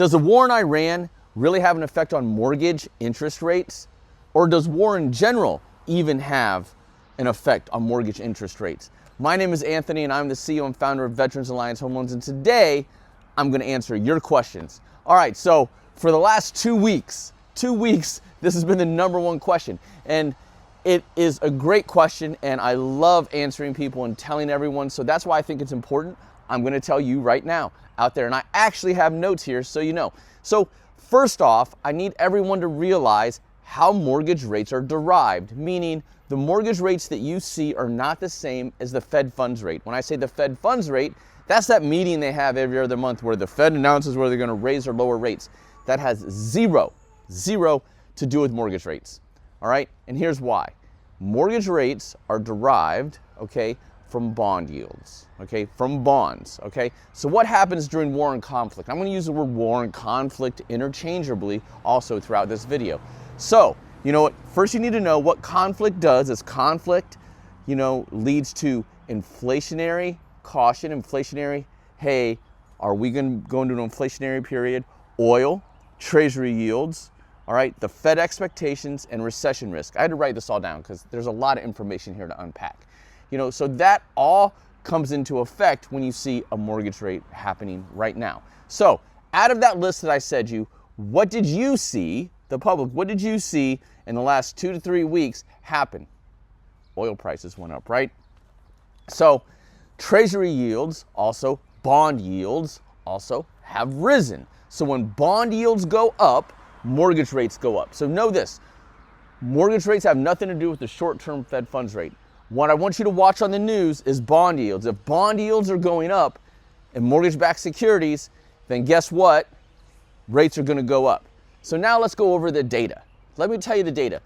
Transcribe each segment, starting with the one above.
Does the war in Iran really have an effect on mortgage interest rates? Or does war in general even have an effect on mortgage interest rates? My name is Anthony and I'm the CEO and founder of Veterans Alliance Home Loans, and today I'm going to answer your questions. All right, so for the last 2 weeks, this has been the number one question. And it is a great question and I love answering people and telling everyone. So that's why I think it's important. I'm going to tell you right now out there. And I actually have notes here so you know. So first off, I need everyone to realize how mortgage rates are derived, meaning the mortgage rates that you see are not the same as the Fed funds rate. When I say the Fed funds rate, that's that meeting they have every other month where the Fed announces whether they're going to raise or lower rates. That has zero to do with mortgage rates. All right, and here's why. Mortgage rates are derived, okay, from bond yields, okay, from bonds, okay? So what happens during war and conflict? I'm gonna use the word war and conflict interchangeably also throughout this video. So, you know what, first you need to know what conflict does is conflict, you know, leads to inflationary caution, hey, are we gonna go into an inflationary period? Oil, treasury yields, all right, the Fed expectations and recession risk. I had to write this all down because there's a lot of information here to unpack. You know, so that all comes into effect when you see a mortgage rate happening right now. So out of that list that I said you, what did you see, the public, what did you see in the last 2 to 3 weeks happen? Oil prices went up, right? So treasury yields, also bond yields, also have risen. So when bond yields go up, mortgage rates go up. So know this, mortgage rates have nothing to do with the short-term Fed funds rate. What I want you to watch on the news is bond yields. If bond yields are going up in mortgage-backed securities, then guess what? Rates are going to go up. So now let's go over the data. Let me tell you the data.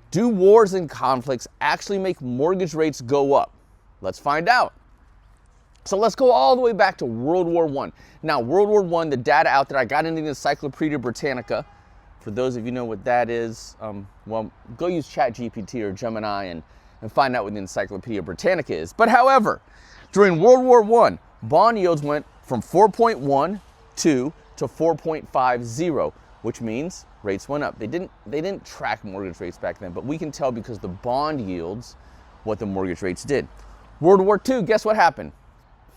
Do wars and conflicts actually make mortgage rates go up? Let's find out. So let's go all the way back to World War I. Now, World War I, the data out there, I got into the Encyclopedia Britannica. For those of you know what that is, well, go use ChatGPT or Gemini and find out what the Encyclopedia Britannica is. But however, during World War I, bond yields went from 4.12 to 4.50, which means rates went up. They didn't track mortgage rates back then, but we can tell because the bond yields what the mortgage rates did. World War II, guess what happened?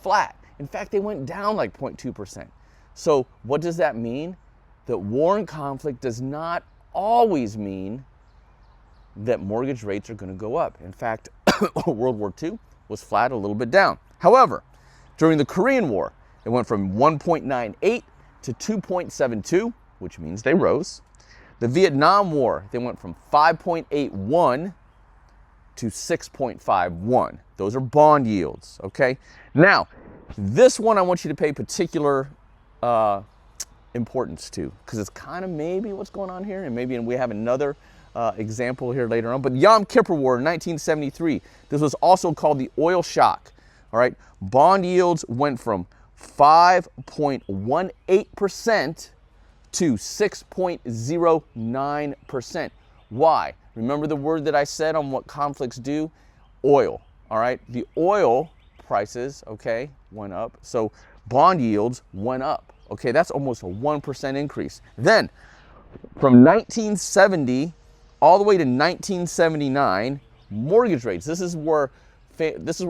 Flat. In fact, they went down like 0.2%. So what does that mean? That war and conflict does not always mean that mortgage rates are going to go up. In fact, World War II was flat, a little bit down. However, during the Korean War, it went from 1.98 to 2.72, which means they rose. The Vietnam War, they went from 5.81 to 6.51. Those are bond yields, okay? Now, this one I want you to pay particular importance to, because it's kind of maybe what's going on here, and maybe we have another example here later on. But Yom Kippur War in 1973, this was also called the oil shock. All right, bond yields went from 5.18% to 6.09%. Why? Remember the word that I said on what conflicts do? Oil. All right, the oil prices, okay, went up, so bond yields went up. Okay, that's almost a 1% increase. Then, from 1970 all the way to 1979, mortgage rates. This is where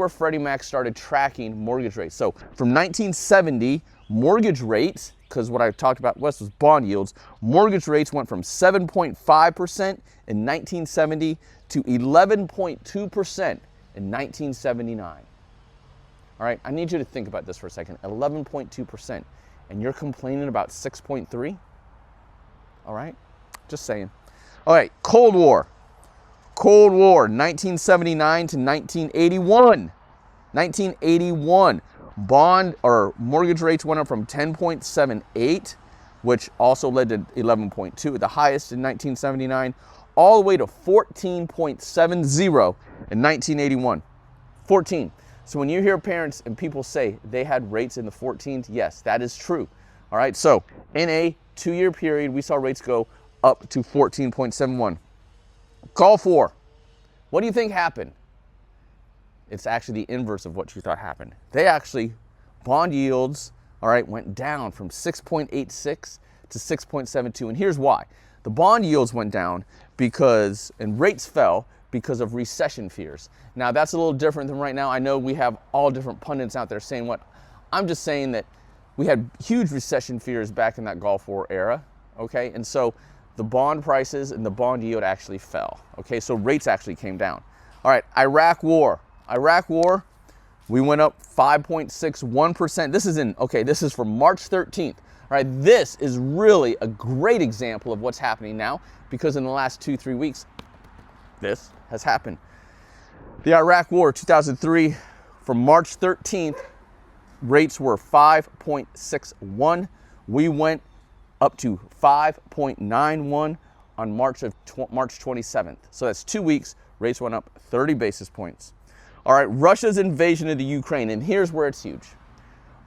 Freddie Mac started tracking mortgage rates. So, from 1970, mortgage rates, because what I talked about was bond yields, mortgage rates went from 7.5% in 1970 to 11.2% in 1979. All right, I need you to think about this for a second. 11.2%. And you're complaining about 6.3? All right, just saying. All right, Cold War, 1979 to 1981. 1981, bond or mortgage rates went up from 10.78, which also led to 11.2, the highest in 1979, all the way to 14.70 in 1981. 14. So when you hear parents and people say they had rates in the 14s, yes, that is true. All right, so in a 2-year period, we saw rates go up to 14.71. Gulf War. What do you think happened? It's actually the inverse of what you thought happened. They actually, bond yields, all right, went down from 6.86 to 6.72. And here's why. The bond yields went down and rates fell because of recession fears. Now that's a little different than right now. I know we have all different pundits out there saying what. I'm just saying that we had huge recession fears back in that Gulf War era, okay? And so the bond prices and the bond yield actually fell, okay? So rates actually came down. All right, Iraq War, we went up 5.61%. This is from March 13th. All right, this is really a great example of what's happening now because in the last 2-3 weeks, this has happened. The Iraq War, 2003, from March 13th, rates were 5.61. We went up to 5.91 on March 27th. So that's 2 weeks. Rates went up 30 basis points. All right, Russia's invasion of the Ukraine, and here's where it's huge.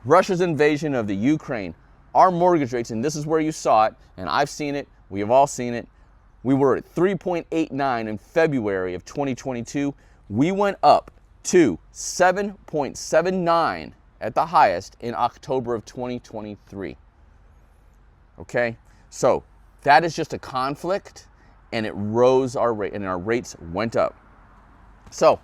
Russia's invasion of the Ukraine, our mortgage rates, and this is where you saw it, and I've seen it, we have all seen it. We were at 3.89 in February of 2022. We went up to 7.79 at the highest in October of 2023. Okay, so that is just a conflict, and it rose our rate, and our rates went up. So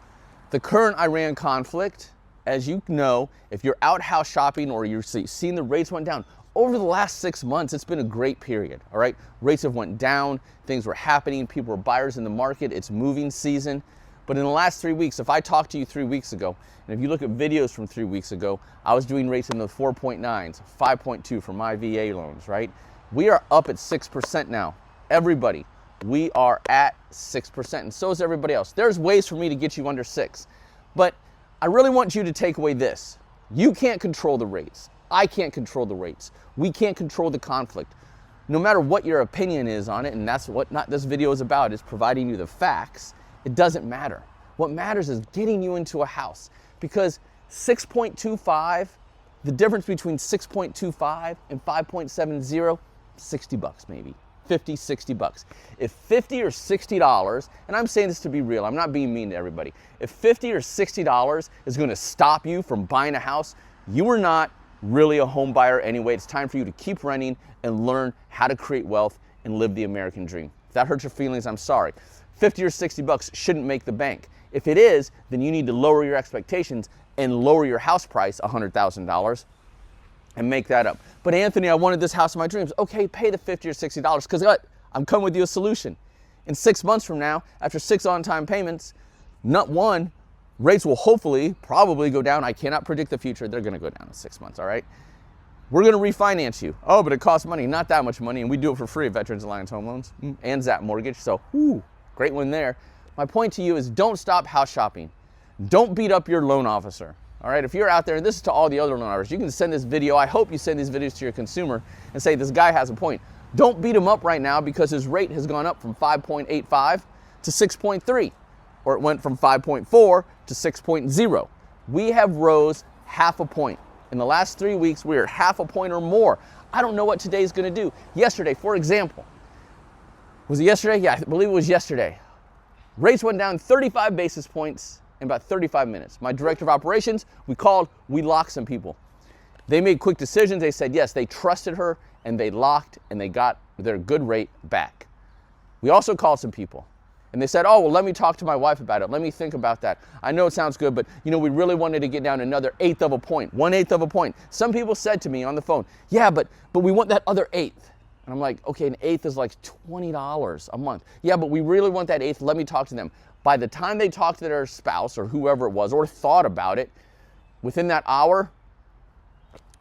the current Iran conflict, as you know, if you're out house shopping or you're seeing the rates went down, over the last 6 months, it's been a great period, all right? Rates have went down, things were happening, people were buyers in the market, it's moving season. But in the last 3 weeks, if I talked to you 3 weeks ago, and if you look at videos from 3 weeks ago, I was doing rates in the 4.9s, 5.2 for my VA loans, right? We are up at 6% now. Everybody, we are at 6%, and so is everybody else. There's ways for me to get you under 6, but I really want you to take away this. You can't control the rates. I can't control the rates. We can't control the conflict. No matter what your opinion is on it, and that's what this video is about, is providing you the facts, it doesn't matter. What matters is getting you into a house, because 6.25, the difference between 6.25 and 5.70, 60 bucks maybe, 50, 60 bucks. If 50 or $60, and I'm saying this to be real, I'm not being mean to everybody. If 50 or $60 is going to stop you from buying a house, you are not really a home buyer anyway. It's time for you to keep renting and learn how to create wealth and live the American dream. If that hurts your feelings, I'm sorry. 50 or 60 bucks shouldn't make the bank. If it is, then you need to lower your expectations and lower your house price $100,000 and make that up. But Anthony, I wanted this house of my dreams. Okay, pay the 50 or $60 because what? I'm coming with you a solution. In 6 months from now, after 6 on-time payments, not one, rates will probably go down. I cannot predict the future. They're going to go down in 6 months, all right? We're going to refinance you. Oh, but it costs money. Not that much money, and we do it for free at Veterans Alliance Home Loans and Zap Mortgage. So, great one there. My point to you is don't stop house shopping. Don't beat up your loan officer, all right? If you're out there, and this is to all the other loan officers, you can send this video. I hope you send these videos to your consumer and say, this guy has a point. Don't beat him up right now because his rate has gone up from 5.85 to 6.3. Or it went from 5.4 to 6.0. We have rose half a point. In the last 3 weeks, we are half a point or more. I don't know what today's gonna do. Yesterday, for example, was it yesterday? Yeah, I believe it was yesterday. Rates went down 35 basis points in about 35 minutes. My director of operations, we locked some people. They made quick decisions. They said yes, they trusted her, and they locked, and they got their good rate back. We also called some people. And they said, oh, well, let me talk to my wife about it. Let me think about that. I know it sounds good, but we really wanted to get down another 1/8 of a point, 1/8 of a point. Some people said to me on the phone, yeah, but we want that other 1/8. And I'm like, okay, an 1/8 is like $20 a month. Yeah, but we really want that 1/8. Let me talk to them. By the time they talked to their spouse or whoever it was, or thought about it, within that hour,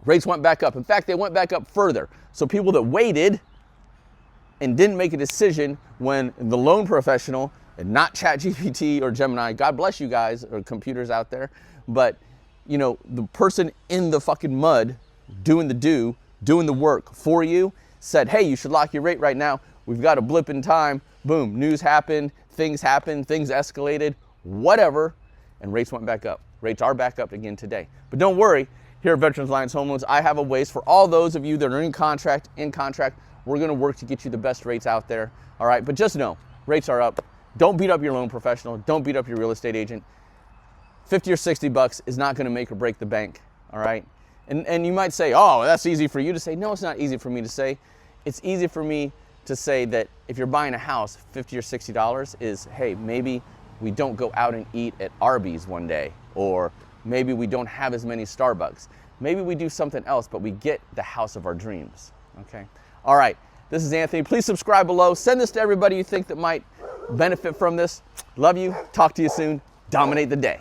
rates went back up. In fact, they went back up further. So people that waited and didn't make a decision when the loan professional, and not ChatGPT or Gemini, God bless you guys, or computers out there, but the person in the fucking mud doing the work for you said, hey, you should lock your rate right now. We've got a blip in time. Boom, news happened, things escalated, whatever, and rates went back up. Rates are back up again today. But don't worry, here at Veterans Alliance Home Loans, I have a ways for all those of you that are in contract, we're going to work to get you the best rates out there, all right? But just know, rates are up. Don't beat up your loan professional. Don't beat up your real estate agent. 50 or 60 bucks is not going to make or break the bank, all right? And you might say, oh, that's easy for you to say. No, it's not easy for me to say. it's easy for me to say that if you're buying a house, $50 or $60 is, hey, maybe we don't go out and eat at Arby's one day, or maybe we don't have as many Starbucks. Maybe we do something else, but we get the house of our dreams, okay? All right, this is Anthony. Please subscribe below. Send this to everybody you think that might benefit from this. Love you. Talk to you soon. Dominate the day.